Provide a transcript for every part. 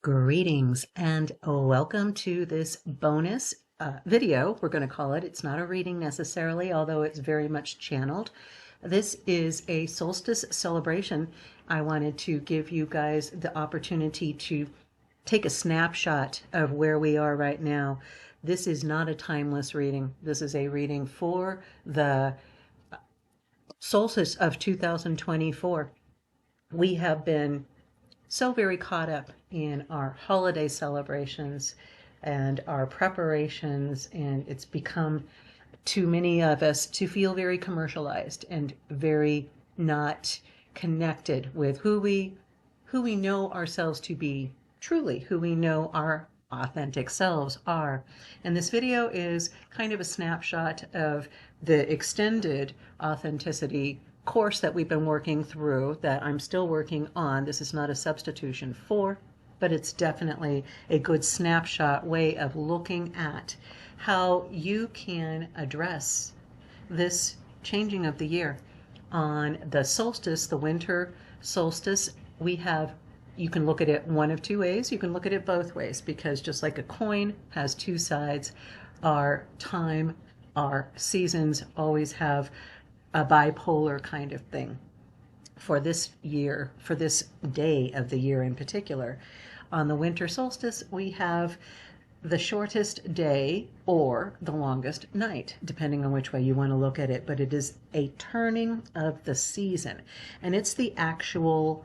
Greetings and welcome to this bonus video, we're going to call it. It's not a reading necessarily, although it's very much channeled. This is a solstice celebration. I wanted to give you guys the opportunity to take a snapshot of where we are right now. This is not a timeless reading. This is a reading for the solstice of 2024. We have been so very caught up in our holiday celebrations and our preparations, and it's become, too many of us, to feel very commercialized and very not connected with who we know ourselves to be, truly who we know our authentic selves are. And this video is kind of a snapshot of the extended authenticity course that we've been working through, that I'm still working on. This is not a substitution for, but it's definitely a good snapshot way of looking at how you can address this changing of the year. On the solstice, the winter solstice, you can look at it one of two ways. You can look at it both ways, because just like a coin has two sides, our time, our seasons always have a bipolar kind of thing. For this year, for this day of the year in particular, on the winter solstice, we have the shortest day or the longest night, depending on which way you want to look at it. But it is a turning of the season, and it's the actual,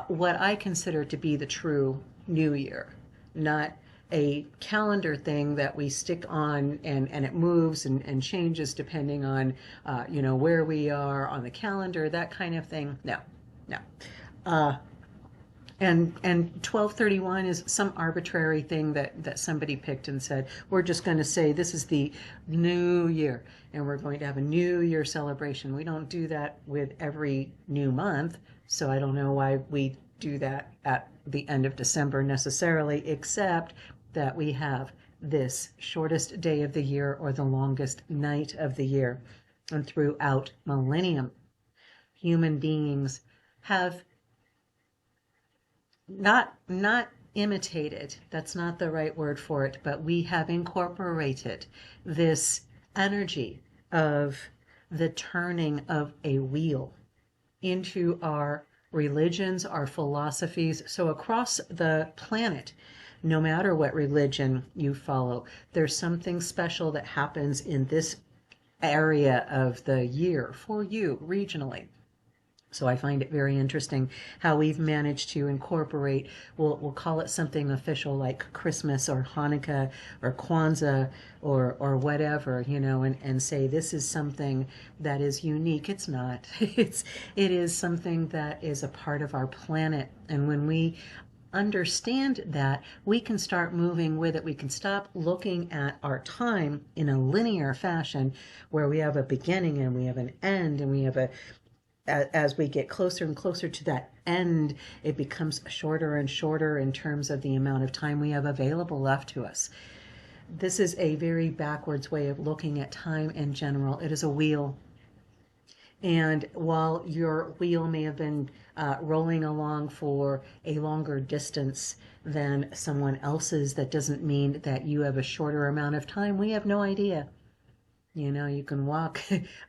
what I consider to be the true new year, not a calendar thing that we stick on and it moves and changes depending on where we are on the calendar, that kind of thing. No. And 1231 is some arbitrary thing that somebody picked and said, we're just going to say this is the new year and we're going to have a new year celebration. We don't do that with every new month, so I don't know why we do that at the end of December necessarily, except that we have this shortest day of the year or the longest night of the year. And throughout millennium, human beings have not imitated, that's not the right word for it, but we have incorporated this energy of the turning of a wheel into our religions, our philosophies. So across the planet, no matter what religion you follow, there's something special that happens in this area of the year for you regionally. So I find it very interesting how we've managed to incorporate, we'll call it something official like Christmas or Hanukkah or Kwanzaa or whatever, and say this is something that is unique. It's not. It is something that is a part of our planet. And when we understand that, we can start moving with it. We can stop looking at our time in a linear fashion where we have a beginning and we have an end, and we have as we get closer and closer to that end, it becomes shorter and shorter in terms of the amount of time we have available left to us. This is a very backwards way of looking at time in general. It is a wheel. And while your wheel may have been rolling along for a longer distance than someone else's, that doesn't mean that you have a shorter amount of time. We have no idea. You can walk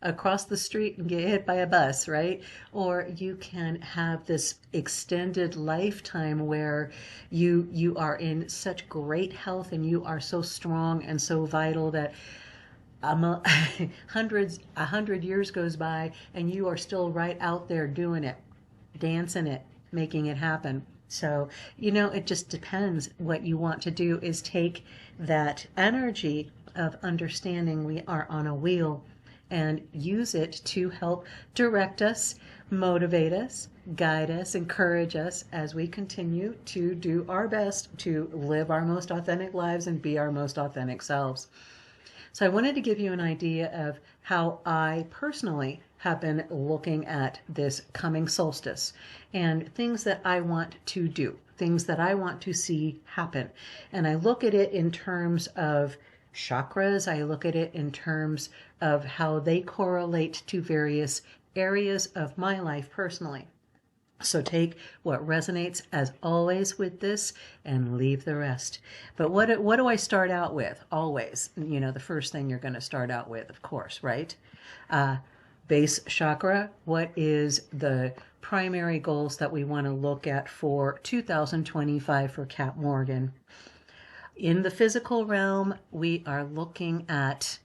across the street and get hit by a bus, right? Or you can have this extended lifetime where you are in such great health and you are so strong and so vital that a 100 years goes by and you are still right out there doing it, dancing it, making it happen. So, it just depends. What you want to do is take that energy of understanding we are on a wheel and use it to help direct us, motivate us, guide us, encourage us as we continue to do our best to live our most authentic lives and be our most authentic selves. So I wanted to give you an idea of how I personally have been looking at this coming solstice and things that I want to do, things that I want to see happen. And I look at it in terms of chakras. I look at it in terms of how they correlate to various areas of my life personally. So take what resonates as always with this and leave the rest. But what do I start out with? Always, the first thing you're going to start out with, of course, right? Uh, Base chakra. What is the primary goals that we want to look at for 2025 for Cap Morgan? In the physical realm, we are looking at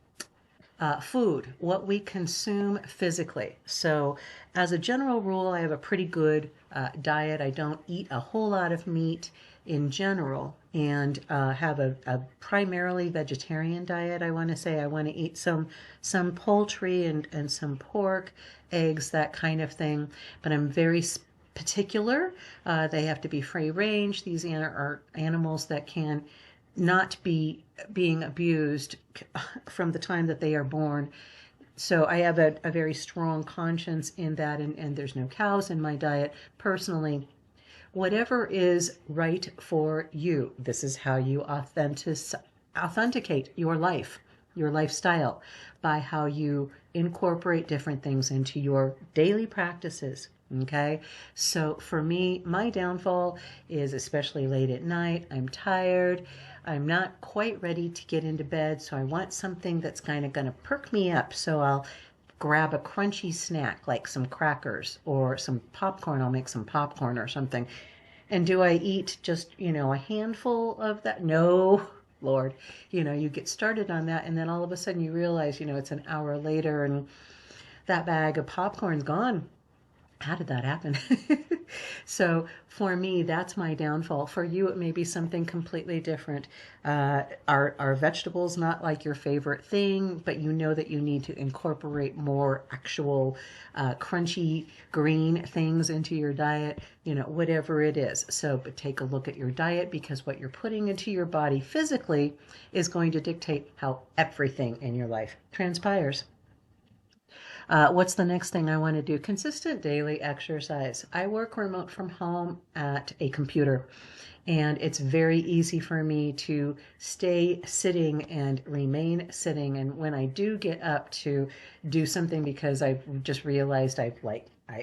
food, what we consume physically. So, as a general rule, I have a pretty good diet. I don't eat a whole lot of meat in general, and have a primarily vegetarian diet. I want to say I want to eat some poultry and some pork, eggs, that kind of thing. But I'm very particular. They have to be free range. These are animals that can not be being abused from the time that they are born. So I have a very strong conscience in that, and there's no cows in my diet. Personally, whatever is right for you, this is how you authenticate your life, your lifestyle, by how you incorporate different things into your daily practices. Okay, so for me, my downfall is especially late at night. I'm tired. I'm not quite ready to get into bed, so I want something that's kind of going to perk me up. So I'll grab a crunchy snack like some crackers or some popcorn. I'll make some popcorn or something. And do I eat just, a handful of that? No, Lord. You get started on that, and then all of a sudden you realize, it's an hour later and that bag of popcorn's gone. How did that happen? So for me, that's my downfall. For you, it may be something completely different. Are vegetables not like your favorite thing, but you know that you need to incorporate more actual crunchy green things into your diet, whatever it is. So, but take a look at your diet, because what you're putting into your body physically is going to dictate how everything in your life transpires. What's the next thing I want to do? Consistent daily exercise. I work remote from home at a computer, and it's very easy for me to stay sitting and remain sitting. And when I do get up to do something because I've just realized I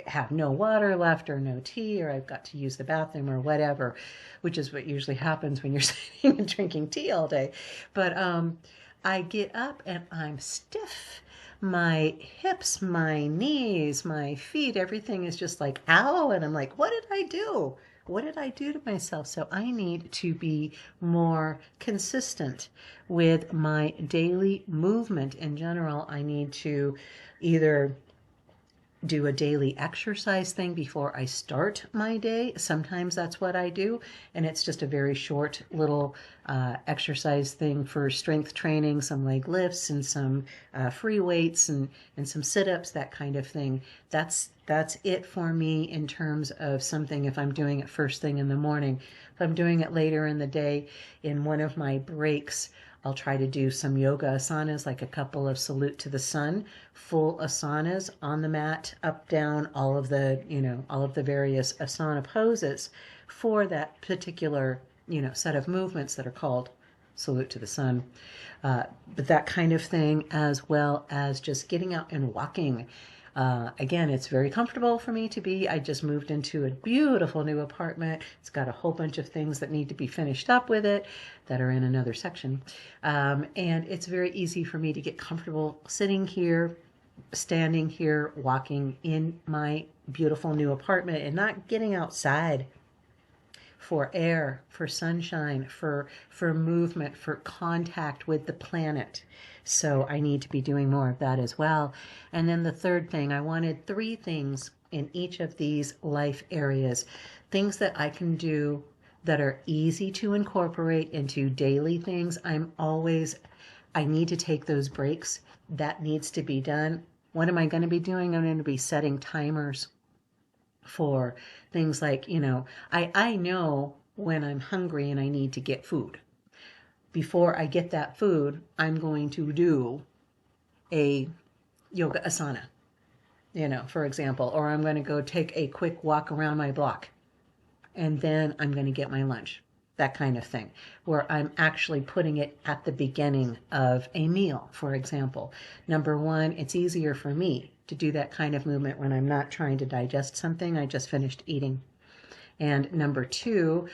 have no water left or no tea, or I've got to use the bathroom or whatever, which is what usually happens when you're sitting and drinking tea all day. But I get up and I'm stiff. My hips, my knees, my feet, everything is just like, ow. And I'm like, what did I do? What did I do to myself? So I need to be more consistent with my daily movement in general. I need to either do a daily exercise thing before I start my day. Sometimes that's what I do, and it's just a very short little exercise thing for strength training, some leg lifts and some free weights and some sit-ups, that kind of thing. That's it for me in terms of something if I'm doing it first thing in the morning. If I'm doing it later in the day, in one of my breaks, I'll try to do some yoga asanas, like a couple of salute to the sun, full asanas on the mat, up, down, all of the various asana poses for that particular, set of movements that are called salute to the sun. But that kind of thing, as well as just getting out and walking. Again, it's very comfortable for me to be. I just moved into a beautiful new apartment. It's got a whole bunch of things that need to be finished up with it that are in another section. And it's very easy for me to get comfortable sitting here, standing here, walking in my beautiful new apartment and not getting outside for air, for sunshine, for movement, for contact with the planet. So I need to be doing more of that as well. And then the third thing, I wanted 3 things in each of these life areas, things that I can do that are easy to incorporate into daily things. I need to take those breaks. That needs to be done. What am I going to be doing? I'm going to be setting timers for things like, I know when I'm hungry and I need to get food. Before I get that food, I'm going to do a yoga asana, for example, or I'm going to go take a quick walk around my block, and then I'm going to get my lunch, that kind of thing, where I'm actually putting it at the beginning of a meal, for example. Number one, it's easier for me to do that kind of movement when I'm not trying to digest something I just finished eating. And number two,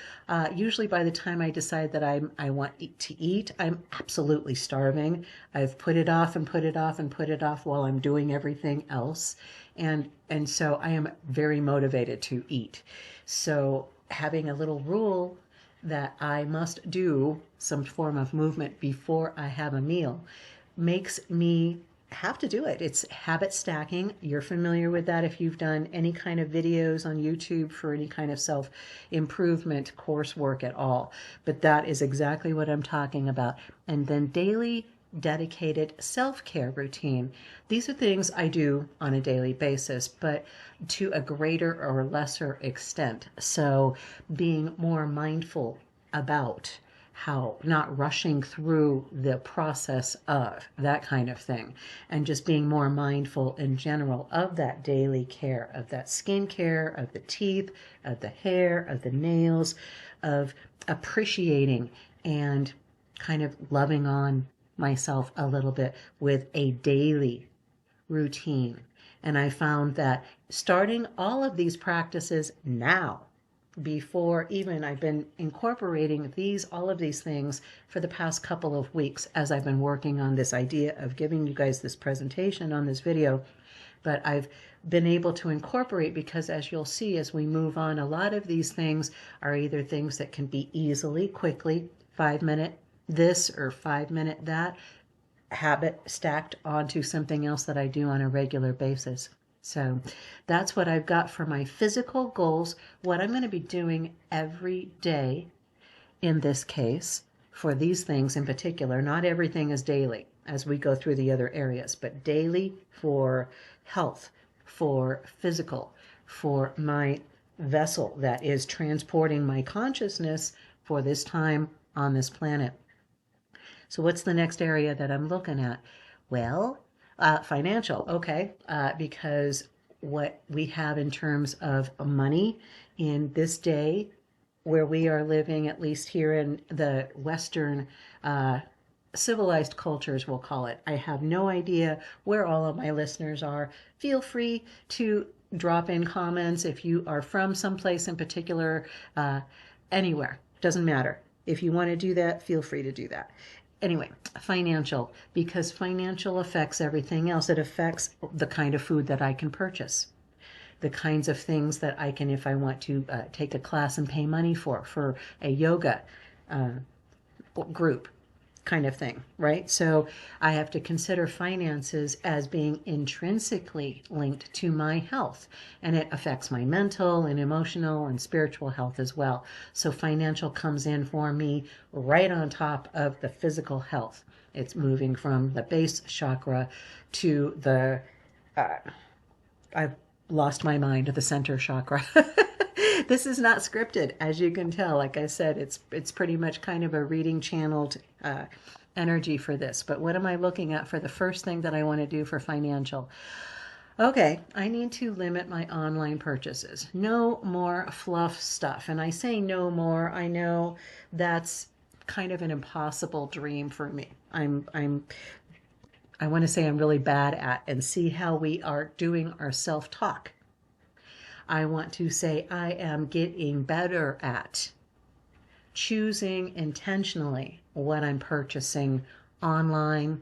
usually by the time I decide that I want to eat, I'm absolutely starving. I've put it off and put it off and put it off while I'm doing everything else. And so I am very motivated to eat. So having a little rule that I must do some form of movement before I have a meal makes me have to do it. It's habit stacking. You're familiar with that if you've done any kind of videos on YouTube for any kind of self-improvement coursework at all. But that is exactly what I'm talking about. And then daily dedicated self-care routine. These are things I do on a daily basis, but to a greater or lesser extent. So being more mindful about how not rushing through the process of that kind of thing, and just being more mindful in general of that daily care, of that skin care, of the teeth, of the hair, of the nails, of appreciating and kind of loving on myself a little bit with a daily routine. And I found that starting all of these practices now, before even I've been incorporating all of these things for the past couple of weeks as I've been working on this idea of giving you guys this presentation on this video. But I've been able to incorporate, because as you'll see as we move on, a lot of these things are either things that can be easily, quickly, 5-minute this or 5-minute that, habit stacked onto something else that I do on a regular basis. So that's what I've got for my physical goals, what I'm going to be doing every day in this case for these things in particular. Not everything is daily as we go through the other areas, but daily for health, for physical, for my vessel that is transporting my consciousness for this time on this planet. So what's the next area that I'm looking at? Well, financial, okay, because what we have in terms of money in this day where we are living, at least here in the Western civilized cultures, we'll call it. I have no idea where all of my listeners are. Feel free to drop in comments if you are from someplace in particular, anywhere, doesn't matter. If you want to do that, feel free to do that. Anyway, financial, because financial affects everything else. It affects the kind of food that I can purchase, the kinds of things that I can, if I want to take a class and pay money for a yoga group kind of thing, right? So I have to consider finances as being intrinsically linked to my health, and it affects my mental and emotional and spiritual health as well. So financial comes in for me right on top of the physical health. It's moving from the base chakra to the, I've lost my mind, the center chakra. This is not scripted, as you can tell. Like I said, it's pretty much kind of a reading channeled energy for this. But what am I looking at for the first thing that I want to do for financial? Okay, I need to limit my online purchases. No more fluff stuff. And I say no more. I know that's kind of an impossible dream for me. I want to say I'm really bad at, and see how we are doing our self-talk. I want to say I am getting better at choosing intentionally what I'm purchasing online,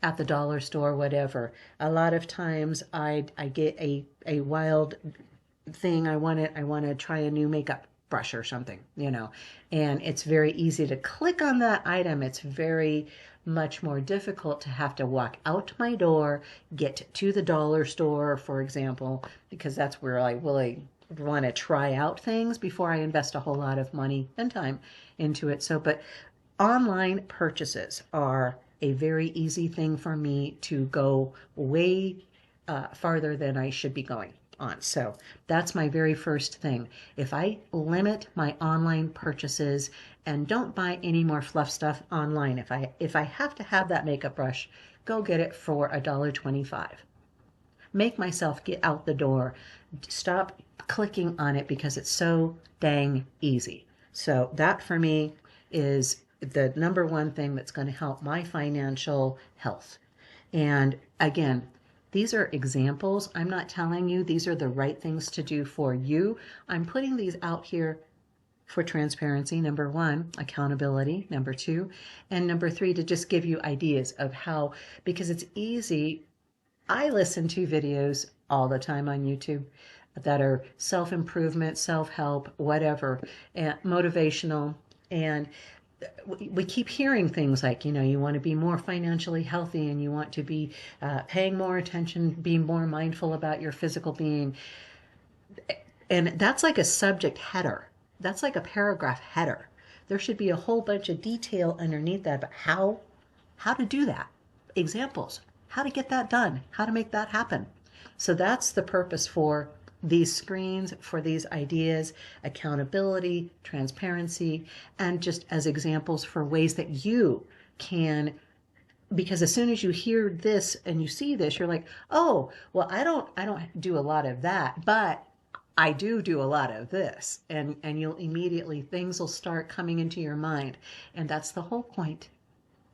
at the dollar store, whatever. A lot of times I get a wild thing. I want to try a new makeup brush or something, and it's very easy to click on that item. It's very much more difficult to have to walk out my door, get to the dollar store, for example, because that's where I really want to try out things before I invest a whole lot of money and time into it. So, but online purchases are a very easy thing for me to go way farther than I should be going on. So that's my very first thing. If I limit my online purchases and don't buy any more fluff stuff online, if I have to have that makeup brush, go get it for $1.25. Make myself get out the door. Stop clicking on it because it's so dang easy. So that for me is the number one thing that's going to help my financial health. And again, These are examples. I'm not telling you these are the right things to do for you. I'm putting these out here for transparency, number one, accountability, number two, and number three, to just give you ideas of how, because it's easy. I listen to videos all the time on YouTube that are self-improvement, self-help, whatever, and motivational. And we keep hearing things like, you want to be more financially healthy and you want to be paying more attention, being more mindful about your physical being. And that's like a subject header. That's like a paragraph header. There should be a whole bunch of detail underneath that, but how to do that. Examples, how to get that done, how to make that happen. So that's the purpose for these screens, for these ideas, accountability, transparency, and just as examples for ways that you can, because as soon as you hear this and you see this, you're like, oh, well, I don't do a lot of that, but I do a lot of this. And you'll immediately, things will start coming into your mind. And that's the whole point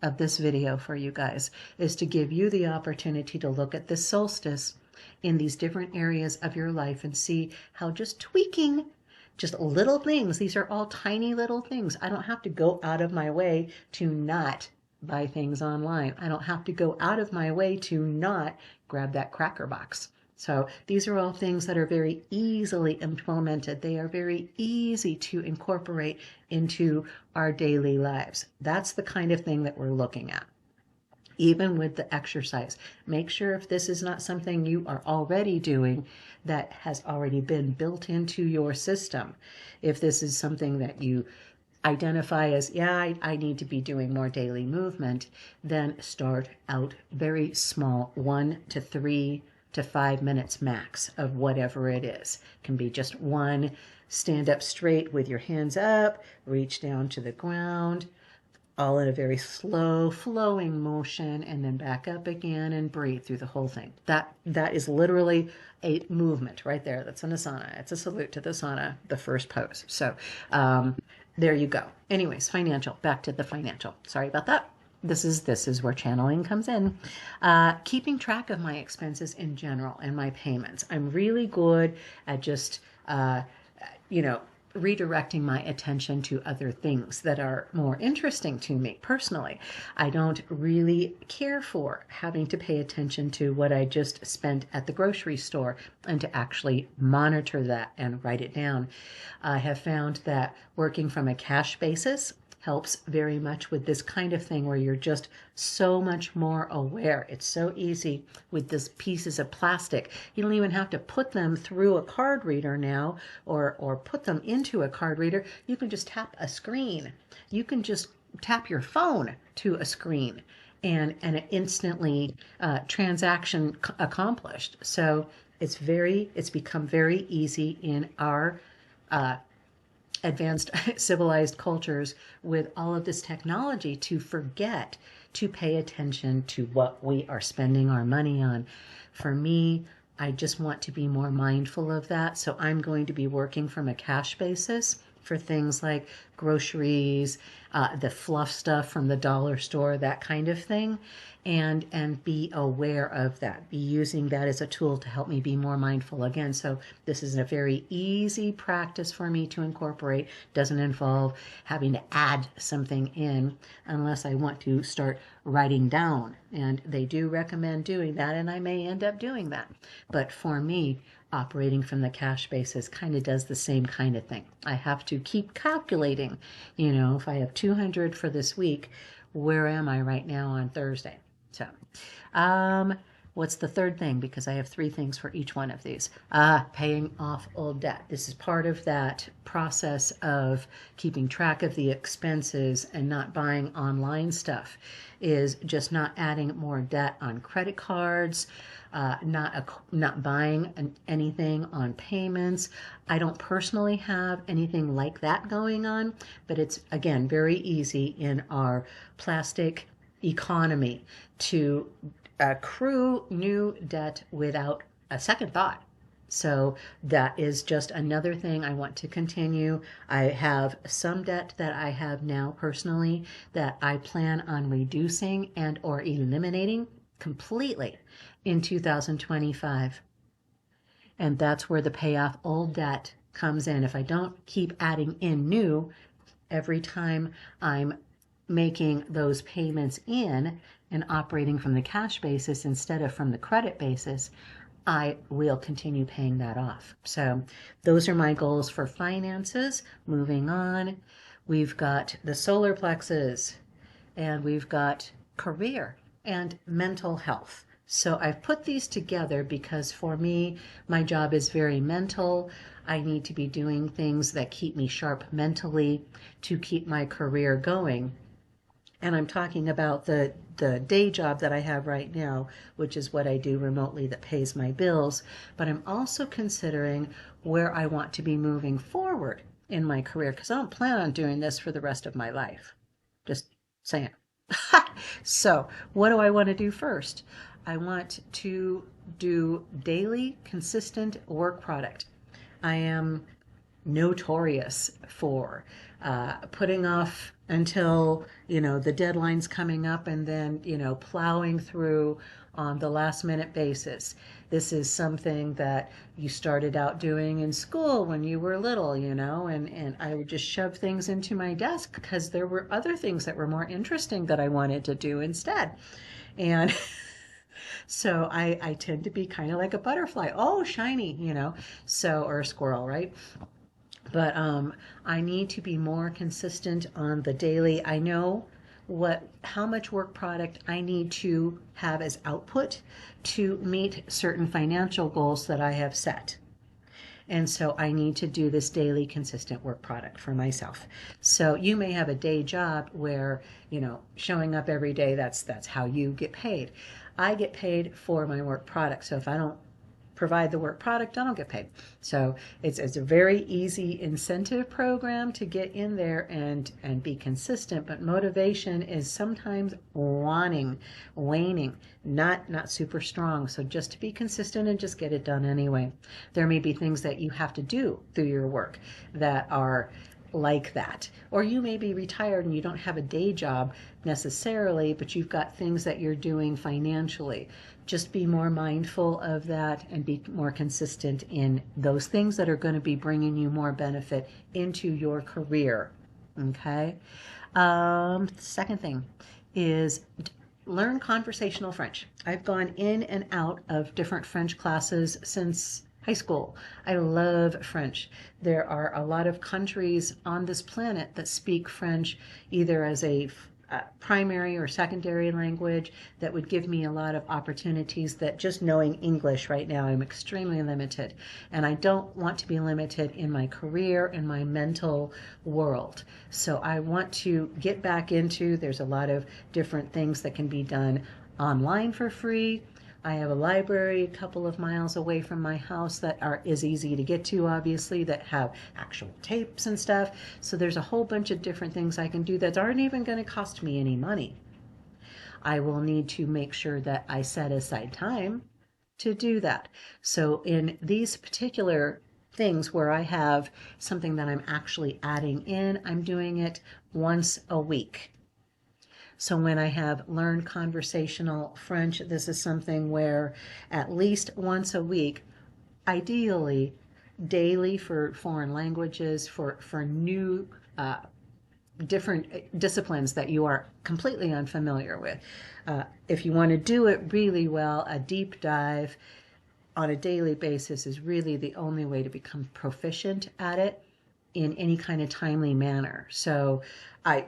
of this video for you guys, is to give you the opportunity to look at this solstice in these different areas of your life and see how just tweaking just little things, these are all tiny little things. I don't have to go out of my way to not buy things online. I don't have to go out of my way to not grab that cracker box. So these are all things that are very easily implemented. They are very easy to incorporate into our daily lives. That's the kind of thing that we're looking at. Even with the exercise, make sure if this is not something you are already doing that has already been built into your system. If this is something that you identify as, yeah, I need to be doing more daily movement, then start out very small, 1 to 3 to 5 minutes max of whatever it is. It can be just one, stand up straight with your hands up, reach down to the ground, all in a very slow flowing motion, and then back up again and breathe through the whole thing. That is literally a movement right there. That's an asana. It's a salute to the asana, the first pose. So there you go. Anyways, financial, back to the financial. Sorry about that. This is where channeling comes in. Keeping track of my expenses in general and my payments. I'm really good at just, redirecting my attention to other things that are more interesting to me personally. I don't really care for having to pay attention to what I just spent at the grocery store and to actually monitor that and write it down. I have found that working from a cash basis helps very much with this kind of thing where you're just so much more aware. It's so easy with these pieces of plastic. You don't even have to put them through a card reader now or put them into a card reader. You can just tap a screen. You can just tap your phone to a screen and it instantly transaction accomplished. So it's become very easy in our advanced civilized cultures with all of this technology to forget to pay attention to what we are spending our money on. For me, I just want to be more mindful of that. So I'm going to be working from a cash basis for things like groceries, the fluff stuff from the dollar store, that kind of thing, and be aware of that, be using that as a tool to help me be more mindful again. So this is a very easy practice for me to incorporate. Doesn't involve having to add something in unless I want to start writing down, and they do recommend doing that, and I may end up doing that. But for me, operating from the cash basis kind of does the same kind of thing. I have to keep calculating, if I have 200 for this week, where am I right now on Thursday? So, what's the third thing? Because I have 3 things for each one of these. Paying off old debt. This is part of that process of keeping track of the expenses and not buying online stuff, is just not adding more debt on credit cards, not buying anything on payments. I don't personally have anything like that going on, but it's, again, very easy in our plastic economy to accrue new debt without a second thought. So that is just another thing I want to continue. I have some debt that I have now personally that I plan on reducing and or eliminating completely. in 2025. And that's where the pay off old debt comes in. If I don't keep adding in new every time I'm making those payments in and operating from the cash basis instead of from the credit basis, I will continue paying that off. So those are my goals for finances. Moving on, we've got the solar plexus, and we've got career and mental health. So I've put these together because for me, my job is very mental. I need to be doing things that keep me sharp mentally to keep my career going. And I'm talking about the day job that I have right now, which is what I do remotely that pays my bills. But I'm also considering where I want to be moving forward in my career, because I don't plan on doing this for the rest of my life. Just saying. So what do I want to do first? I want to do daily, consistent work product. I am notorious for putting off until the deadline's coming up and then plowing through on the last minute basis. This is something that you started out doing in school when you were little, and I would just shove things into my desk because there were other things that were more interesting that I wanted to do instead. And so I tend to be kind of like a butterfly. Oh, shiny, so, or a squirrel, right? But I need to be more consistent on the daily. I know how much work product I need to have as output to meet certain financial goals that I have set. And so I need to do this daily consistent work product for myself. So you may have a day job where, showing up every day, that's how you get paid. I get paid for my work product. So if I don't provide the work product, I don't get paid. So it's a very easy incentive program to get in there and be consistent. But motivation is sometimes waning, not super strong. So just to be consistent and just get it done anyway. There may be things that you have to do through your work that are like that. Or you may be retired and you don't have a day job necessarily, but you've got things that you're doing financially. Just be more mindful of that and be more consistent in those things that are going to be bringing you more benefit into your career. Okay. Second thing is learn conversational French. I've gone in and out of different French classes since high school. I love French. There are a lot of countries on this planet that speak French either as a primary or secondary language that would give me a lot of opportunities that just knowing English right now, I'm extremely limited. And I don't want to be limited in my career and my mental world. So I want to get back into, there's a lot of different things that can be done online for free. I have a library a couple of miles away from my house that is easy to get to, obviously, that have actual tapes and stuff. So there's a whole bunch of different things I can do that aren't even going to cost me any money. I will need to make sure that I set aside time to do that. So in these particular things where I have something that I'm actually adding in, I'm doing it once a week. So when I have learned conversational French, this is something where at least once a week, ideally daily for foreign languages, for new different disciplines that you are completely unfamiliar with. If you want to do it really well, a deep dive on a daily basis is really the only way to become proficient at it in any kind of timely manner.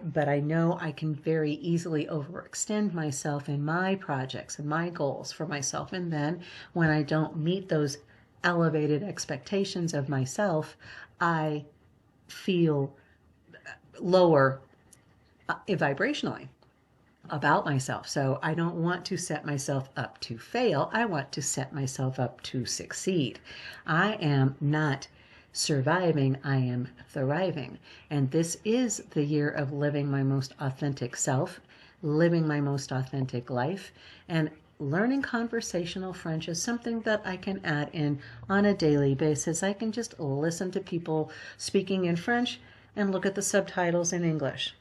But I know I can very easily overextend myself in my projects and my goals for myself. And then when I don't meet those elevated expectations of myself, I feel lower vibrationally about myself. So I don't want to set myself up to fail. I want to set myself up to succeed. I am not surviving, I am thriving. And this is the year of living my most authentic self, living my most authentic life. And learning conversational French is something that I can add in on a daily basis. I can just listen to people speaking in French and look at the subtitles in English.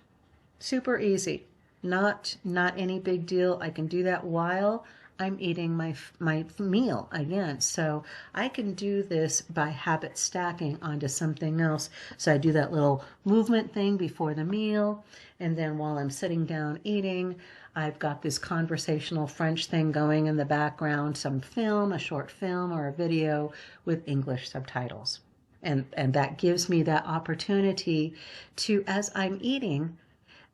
Super easy. Not any big deal. I can do that while I'm eating my meal again. So I can do this by habit stacking onto something else. So I do that little movement thing before the meal, and then while I'm sitting down eating, I've got this conversational French thing going in the background, some film, a short film or a video with English subtitles. And that gives me that opportunity to, as I'm eating,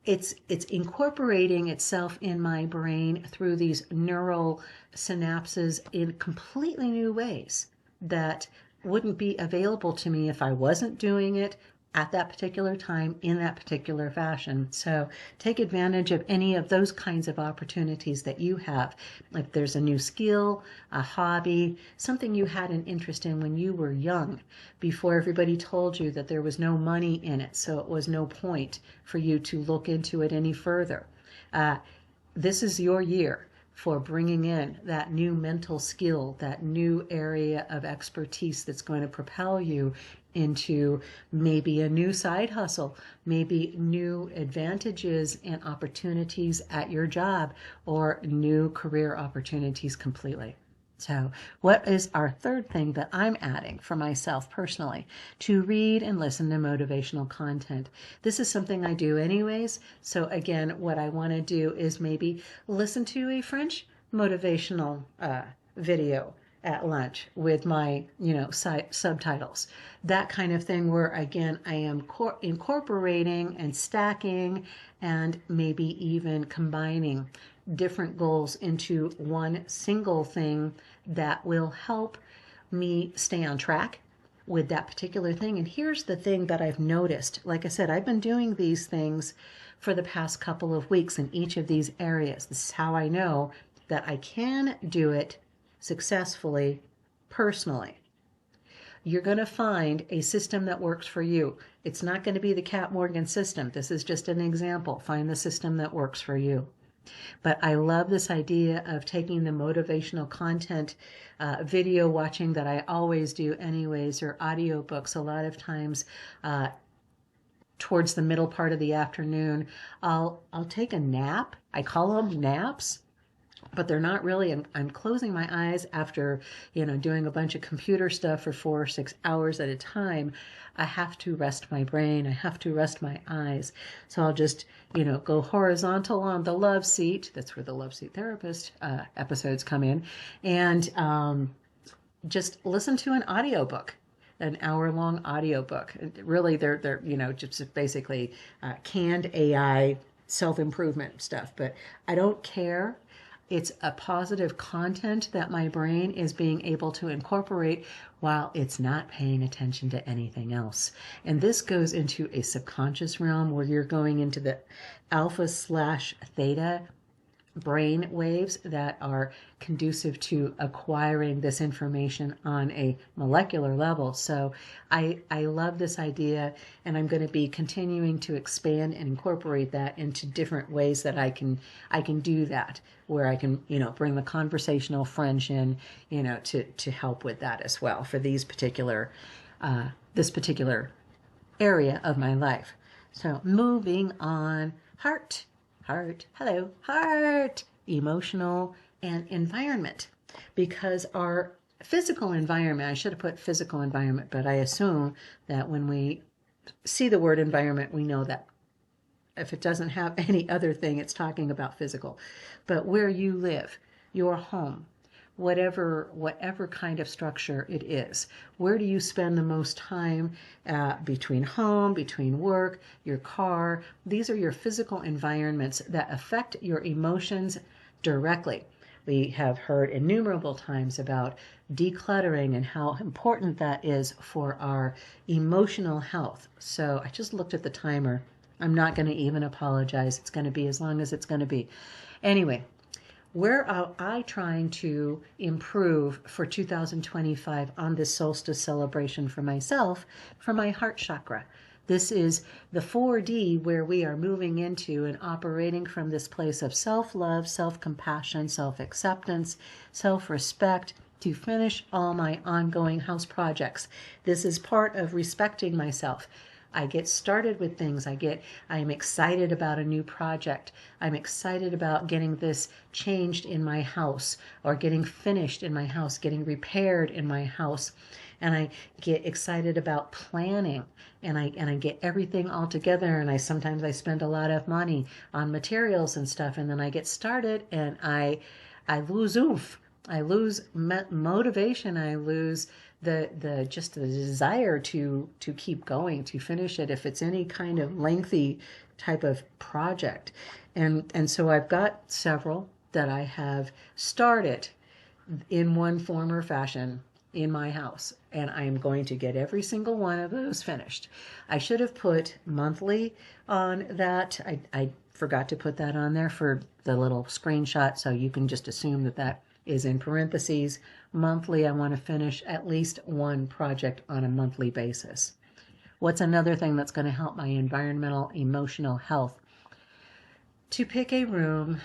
it's incorporating itself in my brain through these neural synapses in completely new ways that wouldn't be available to me if I wasn't doing it at that particular time in that particular fashion. So take advantage of any of those kinds of opportunities that you have. If there's a new skill, a hobby, something you had an interest in when you were young, before everybody told you that there was no money in it, so it was no point for you to look into it any further. This is your year for bringing in that new mental skill, that new area of expertise that's going to propel you into maybe a new side hustle, maybe new advantages and opportunities at your job, or new career opportunities completely. So what is our third thing that I'm adding for myself personally? To read and listen to motivational content. This is something I do anyways. So again, what I want to do is maybe listen to a French motivational video at lunch with my, subtitles. That kind of thing where, again, I am incorporating and stacking and maybe even combining different goals into one single thing that will help me stay on track with that particular thing. And here's the thing that I've noticed. Like I said, I've been doing these things for the past couple of weeks in each of these areas. This is how I know that I can do it successfully personally. You're going to find a system that works for you. It's not going to be the Cat Morgan system. This is just an example. Find the system that works for you. But I love this idea of taking the motivational content, video watching that I always do anyways, or audiobooks. A lot of times towards the middle part of the afternoon, I'll take a nap. I call them naps, but they're not really. I'm closing my eyes after, doing a bunch of computer stuff for 4 or 6 hours at a time. I have to rest my brain. I have to rest my eyes. So I'll just, go horizontal on the love seat. That's where the love seat therapist episodes come in. And just listen to an audiobook, an hour-long audiobook. Really, they're just basically canned AI self-improvement stuff. But I don't care. It's a positive content that my brain is being able to incorporate while it's not paying attention to anything else. And this goes into a subconscious realm where you're going into the alpha/theta brain waves that are conducive to acquiring this information on a molecular level. So I love this idea, and I'm going to be continuing to expand and incorporate that into different ways that I can do that, where I can bring the conversational French in to help with that as well for these particular this particular area of my life. So moving on, heart, hello, heart, emotional and environment, because our physical environment, I should have put physical environment, but I assume that when we see the word environment, we know that if it doesn't have any other thing, it's talking about physical. But where you live, your home, whatever kind of structure it is, where do you spend the most time between home, between work, your car? These are your physical environments that affect your emotions directly. We have heard innumerable times about decluttering and how important that is for our emotional health. So I just looked at the timer. I'm not going to even apologize. It's going to be as long as it's going to be. Anyway, where are I trying to improve for 2025 on this solstice celebration for myself, for my heart chakra? This is the 4D where we are moving into and operating from this place of self-love, self-compassion, self-acceptance, self-respect, to finish all my ongoing house projects. This is part of respecting myself. I get started with things. I am excited about a new project. I'm excited about getting this changed in my house, or getting finished in my house, getting repaired in my house. And I get excited about planning, and I get everything all together, and sometimes I spend a lot of money on materials and stuff, and then I get started and I lose oomph. I lose motivation. I lose the just the desire to keep going, to finish it if it's any kind of lengthy type of project. And so I've got several that I have started in one form or fashion in my house, and I am going to get every single one of those finished. I should have put monthly on that. I forgot to put that on there for the little screenshot, so you can just assume that that is in parentheses. Monthly, I want to finish at least one project on a monthly basis. What's another thing that's going to help my environmental, emotional health? To pick a room,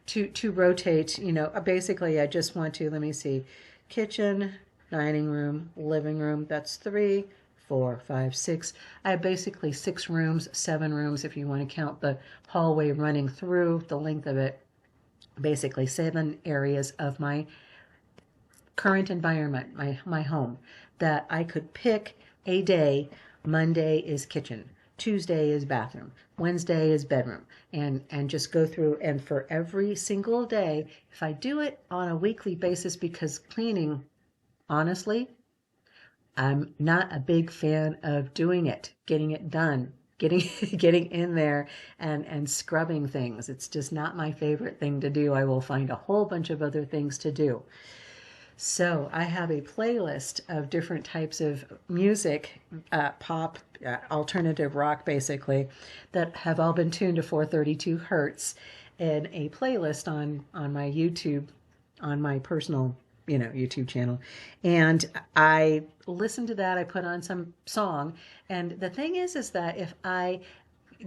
to rotate, basically I just want to, let me see, kitchen, dining room, living room, that's 3, 4, 5, 6. I have basically 6 rooms, 7 rooms if you want to count the hallway running through the length of it. Basically 7 areas of my current environment, my home, that I could pick a day. Monday is kitchen, Tuesday is bathroom, Wednesday is bedroom, and just go through. And for every single day, if I do it on a weekly basis, because cleaning, honestly, I'm not a big fan of doing it, getting it done, getting in there and scrubbing things. It's just not my favorite thing to do. I will find a whole bunch of other things to do. So I have a playlist of different types of music, pop, alternative rock, basically, that have all been tuned to 432 hertz, and a playlist on my YouTube, on my personal YouTube channel. And I listen to that. I put on some song. And the thing is that if I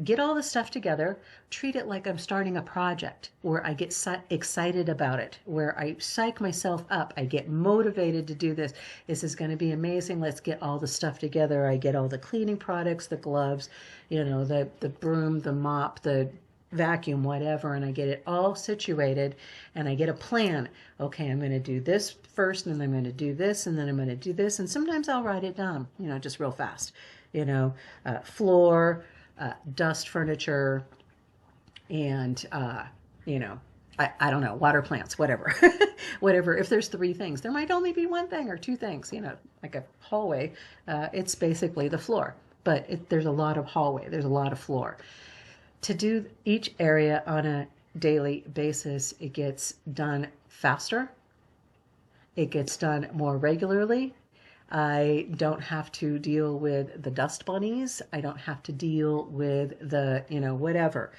get all the stuff together, treat it like I'm starting a project, where I get excited about it, where I psych myself up, I get motivated to do this. This is going to be amazing. Let's get all the stuff together. I get all the cleaning products, the gloves, the broom, the mop, the vacuum, whatever, and I get it all situated, and I get a plan. Okay, I'm going to do this first, and then I'm going to do this, and then I'm going to do this, and sometimes I'll write it down, just real fast. Floor, dust furniture, and I don't know, water plants, whatever. Whatever. If there's 3 things, there might only be 1 thing or 2 things, like a hallway. It's basically the floor, but there's a lot of hallway, there's a lot of floor. To do each area on a daily basis, it gets done faster. It gets done more regularly. I don't have to deal with the dust bunnies. I don't have to deal with the, whatever.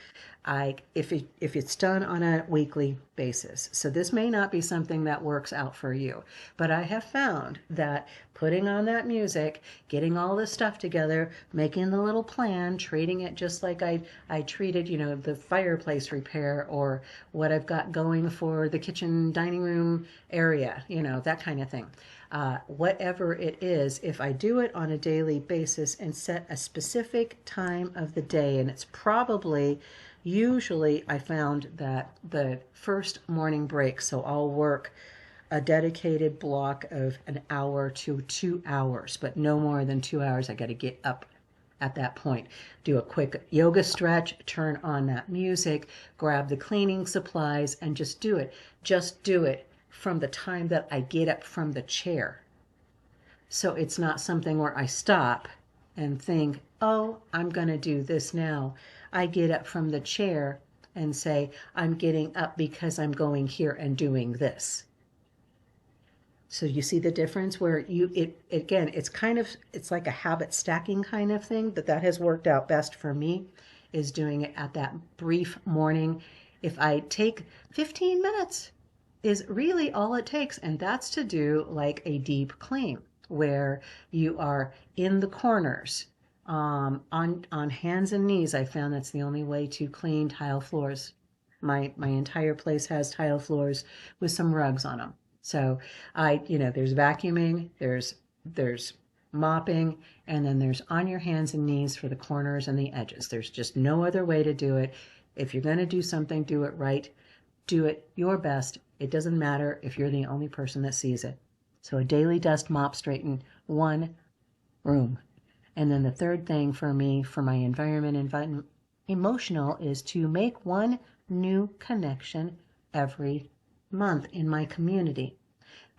If it's done on a weekly basis. So this may not be something that works out for you, but I have found that putting on that music, getting all this stuff together, making the little plan, treating it just like I treated, the fireplace repair, or what I've got going for the kitchen dining room area, that kind of thing. Whatever it is, if I do it on a daily basis and set a specific time of the day, and it's usually I found that the first morning break, so I'll work a dedicated block of an hour to 2 hours, but no more than 2 hours. I got to get up at that point, do a quick yoga stretch, turn on that music, grab the cleaning supplies, and just do it. Just do it from the time that I get up from the chair. So it's not something where I stop and think, oh, I'm going to do this now. I get up from the chair and say, I'm getting up because I'm going here and doing this. So you see the difference where again, it's like a habit stacking kind of thing, but that has worked out best for me, is doing it at that brief morning. If I take 15 minutes, is really all it takes, and that's to do like a deep clean, where you are in the corners, on hands and knees. I found that's the only way to clean tile floors. My entire place has tile floors with some rugs on them. So there's vacuuming, there's mopping, and then there's on your hands and knees for the corners and the edges. There's just no other way to do it. If you're going to do something, do it right. Do it your best. It doesn't matter if you're the only person that sees it. So a daily dust mop, straighten one room. And then the third thing for me, for my environment, emotional, is to make one new connection every month in my community.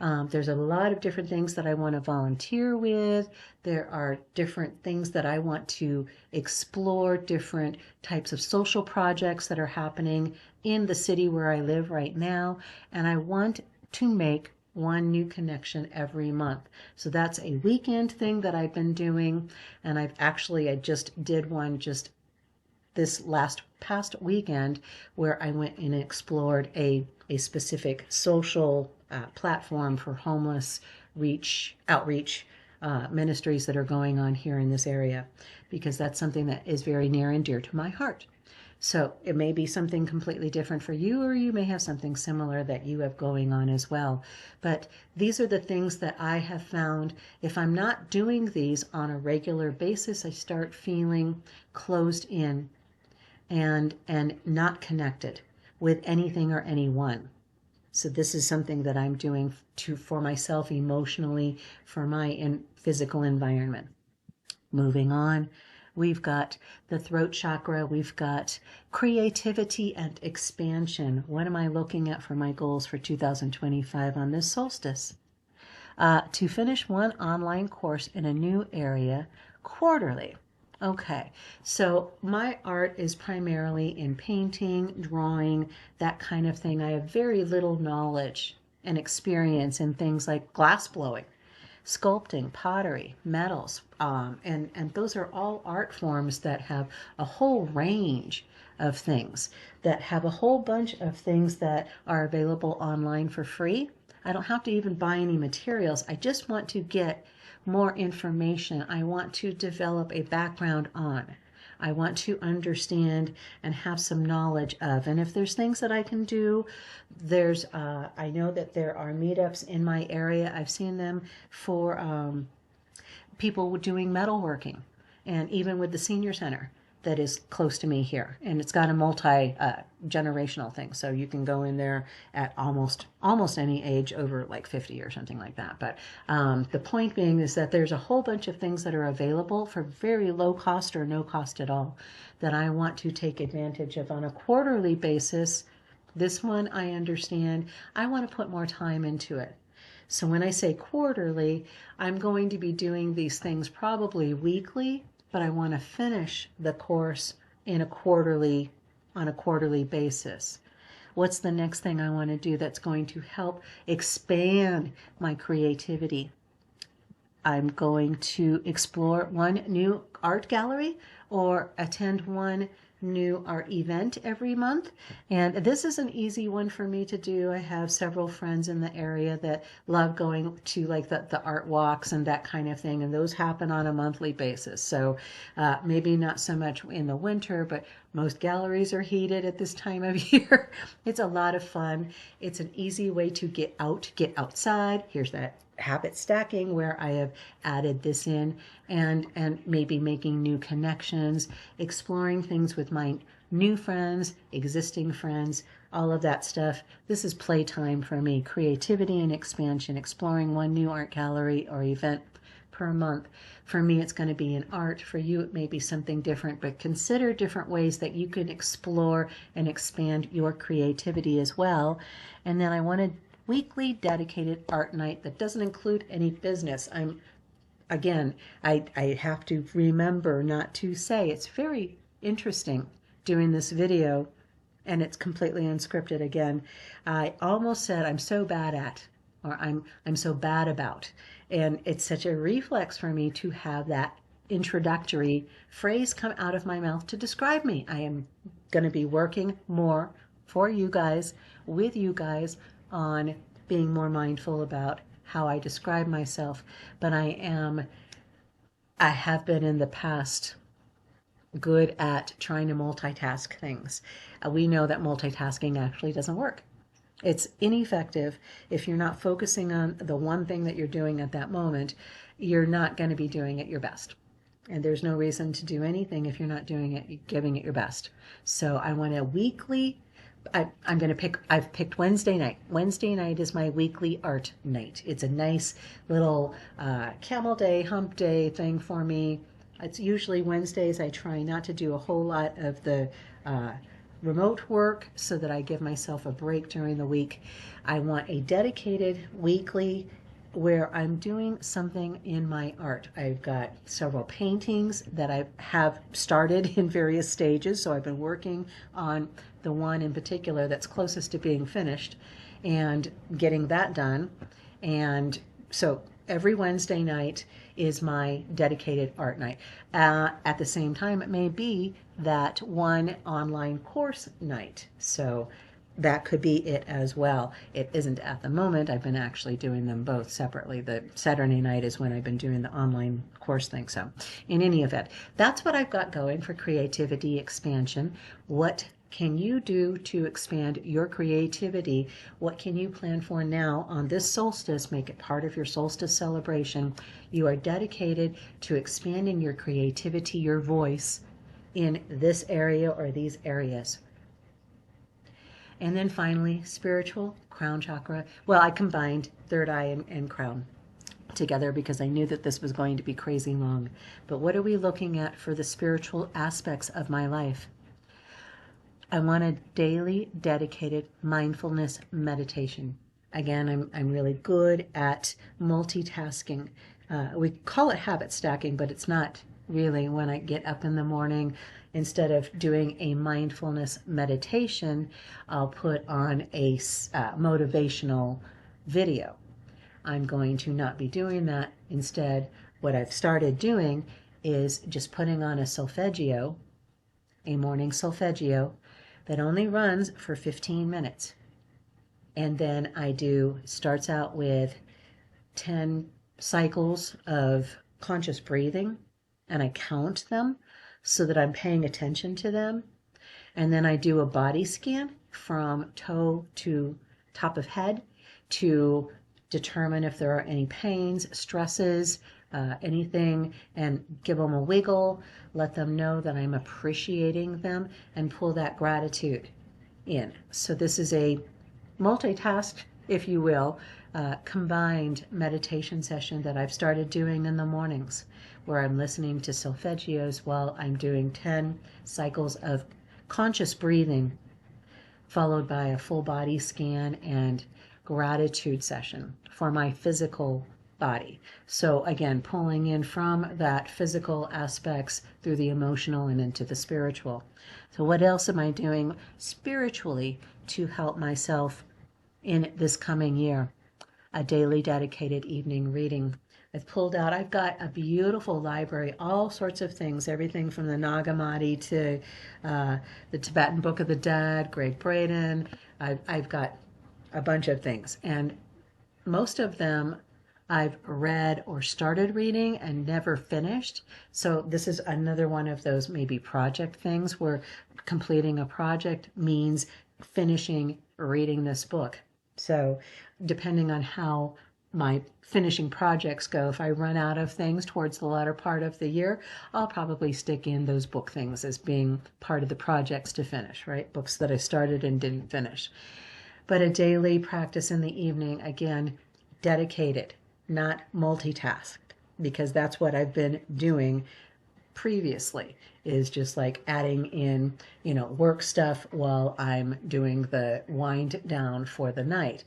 There's a lot of different things that I want to volunteer with. There are different things that I want to explore, different types of social projects that are happening in the city where I live right now. And I want to make one new connection every month. So that's a weekend thing that I've been doing. And I just did one just this past weekend where I went and explored a specific social platform for homeless outreach ministries that are going on here in this area, because that's something that is very near and dear to my heart. So it may be something completely different for you, or you may have something similar that you have going on as well. But these are the things that I have found. If I'm not doing these on a regular basis, I start feeling closed in and not connected with anything or anyone. So this is something that I'm doing for myself emotionally, for my physical environment. Moving on, we've got the throat chakra, we've got creativity and expansion. What am I looking at for my goals for 2025 on this solstice? To finish one online course in a new area quarterly. Okay, so my art is primarily in painting, drawing, that kind of thing. I have very little knowledge and experience in things like glass blowing, sculpting, pottery, metals, and those are all art forms that have a whole range of things, that have a whole bunch of things that are available online for free. I don't have to even buy any materials. I just want to get more information. I want to develop a background on. I want to understand and have some knowledge of. And if there's things that I can do, I know that there are meetups in my area. I've seen them for people doing metalworking, and even with the senior center that is close to me here, and it's got a multi-generational thing, so you can go in there at almost any age over like 50 or something like that. But the point being is that there's a whole bunch of things that are available for very low cost or no cost at all that I want to take advantage of on a quarterly basis. This one, I understand, I want to put more time into it. So when I say quarterly, I'm going to be doing these things probably weekly, but I want to finish the course on a quarterly basis. What's the next thing I want to do that's going to help expand my creativity? I'm going to explore one new art gallery or attend one new art event every month. And this is an easy one for me to do. I have several friends in the area that love going to like the art walks and that kind of thing. And those happen on a monthly basis. So maybe not so much in the winter, but most galleries are heated at this time of year. It's a lot of fun. It's an easy way to get outside. Here's that habit stacking where I have added this in, and maybe making new connections, exploring things with my new friends, existing friends, all of that stuff. This is playtime for me. Creativity and expansion, exploring one new art gallery or event per month. For me, it's going to be in art. For you, it may be something different, but consider different ways that you can explore and expand your creativity as well. And then I want to weekly dedicated art night that doesn't include any business. I have to remember not to say, it's very interesting doing this video, and it's completely unscripted again. I almost said I'm so bad at, or I'm so bad about, and it's such a reflex for me to have that introductory phrase come out of my mouth to describe me. I am going to be working more for you guys, with you guys, on being more mindful about how I describe myself. But I have been in the past good at trying to multitask things. We know that multitasking actually doesn't work. It's ineffective if you're not focusing on the one thing that you're doing at that moment. you're not going to be doing it your best. And there's no reason to do anything if you're not doing it, giving it your best. So I want a weekly, I've picked Wednesday night. Wednesday night is my weekly art night. It's a nice little camel day, hump day thing for me. It's usually Wednesdays. I try not to do a whole lot of the remote work so that I give myself a break during the week. I want a dedicated weekly where I'm doing something in my art. I've got several paintings that I have started in various stages, so I've been working on the one in particular that's closest to being finished and getting that done. And so every Wednesday night is my dedicated art night. At the same time, it may be that one online course night. So that could be it as well. It isn't at the moment. I've been actually doing them both separately. The Saturday night is when I've been doing the online course thing. So in any event, that's what I've got going for creativity expansion. What can you do to expand your creativity? What can you plan for now on this solstice? Make it part of your solstice celebration. You are dedicated to expanding your creativity, your voice in this area or these areas. And then finally, spiritual, crown chakra. Well, I combined third eye and crown together because I knew that this was going to be crazy long. But what are we looking at for the spiritual aspects of my life? I want a daily dedicated mindfulness meditation. Again, I'm really good at multitasking. We call it habit stacking, but it's not really. When I get up in the morning, instead of doing a mindfulness meditation, I'll put on a motivational video. I'm going to not be doing that. Instead, what I've started doing is just putting on a solfeggio, a morning solfeggio, that only runs for 15 minutes. And then starts out with 10 cycles of conscious breathing, and I count them so that I'm paying attention to them. And then I do a body scan from toe to top of head to determine if there are any pains, stresses, anything, and give them a wiggle, let them know that I'm appreciating them, and pull that gratitude in. So this is a multitask, if you will, combined meditation session that I've started doing in the mornings, where I'm listening to solfeggios while I'm doing 10 cycles of conscious breathing, followed by a full body scan and gratitude session for my physical body. So again, pulling in from that physical aspects through the emotional and into the spiritual. So what else am I doing spiritually to help myself in this coming year? A daily dedicated evening reading. I've got a beautiful library, all sorts of things, everything from the Nagamati to the Tibetan Book of the Dead, Greg Braden. I've got a bunch of things, and most of them I've read or started reading and never finished. So this is another one of those maybe project things where completing a project means finishing reading this book. So depending on how my finishing projects go, if I run out of things towards the latter part of the year, I'll probably stick in those book things as being part of the projects to finish, right? Books that I started and didn't finish. But a daily practice in the evening, again, dedicated, not multitasked, because that's what I've been doing previously, is just like adding in, work stuff while I'm doing the wind down for the night.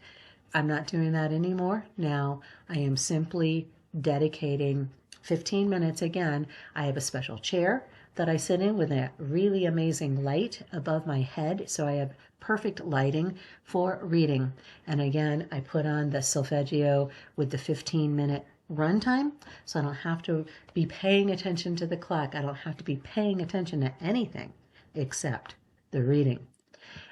I'm not doing that anymore. Now I am simply dedicating 15 minutes. Again, I have a special chair that I sit in with a really amazing light above my head, so I have perfect lighting for reading. And again, I put on the solfeggio with the 15-minute runtime, so I don't have to be paying attention to the clock. I don't have to be paying attention to anything except the reading.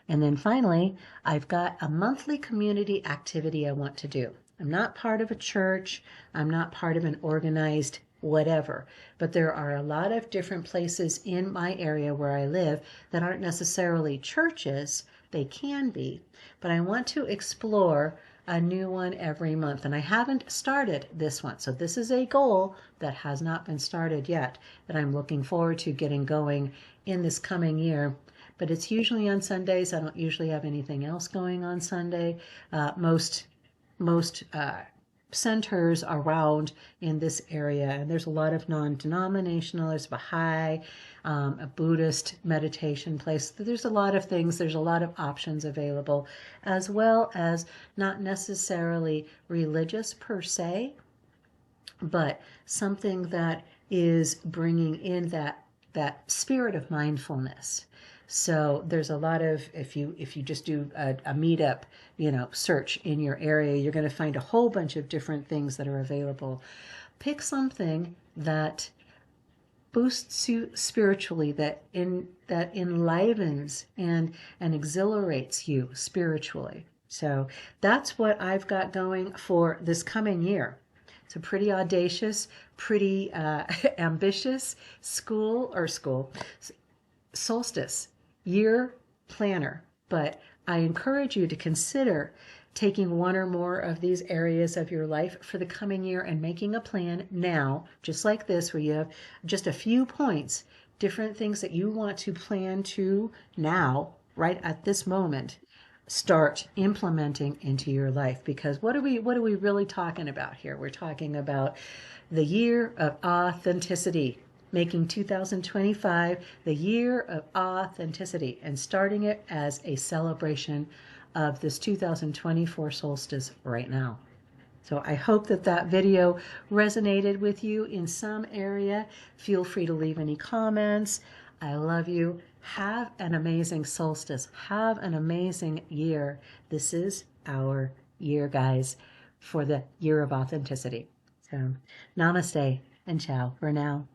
And then finally, I've got a monthly community activity I want to do. I'm not part of a church. I'm not part of an organized whatever, but there are a lot of different places in my area where I live that aren't necessarily churches. They can be, but I want to explore a new one every month. And I haven't started this one. So this is a goal that has not been started yet, that I'm looking forward to getting going in this coming year. But it's usually on Sundays. I don't usually have anything else going on Sunday. Most centers around in this area, and there's a lot of non-denominational, there's Baha'i, a Buddhist meditation place. There's a lot of things, there's a lot of options available, as well as not necessarily religious per se, but something that is bringing in that spirit of mindfulness. So there's a lot of, if you just do a meetup, search in your area, you're going to find a whole bunch of different things that are available. Pick something that boosts you spiritually, that enlivens and exhilarates you spiritually. So that's what I've got going for this coming year. It's a pretty audacious, pretty ambitious solstice year planner, but I encourage you to consider taking one or more of these areas of your life for the coming year and making a plan now, just like this, where you have just a few points, different things that you want to plan to now, right at this moment, start implementing into your life. Because what are we really talking about here? We're talking about the year of authenticity, making 2025 the year of authenticity and starting it as a celebration of this 2024 solstice right now. So I hope that video resonated with you in some area. Feel free to leave any comments. I love you. Have an amazing solstice. Have an amazing year. This is our year, guys, for the year of authenticity. So namaste and ciao for now.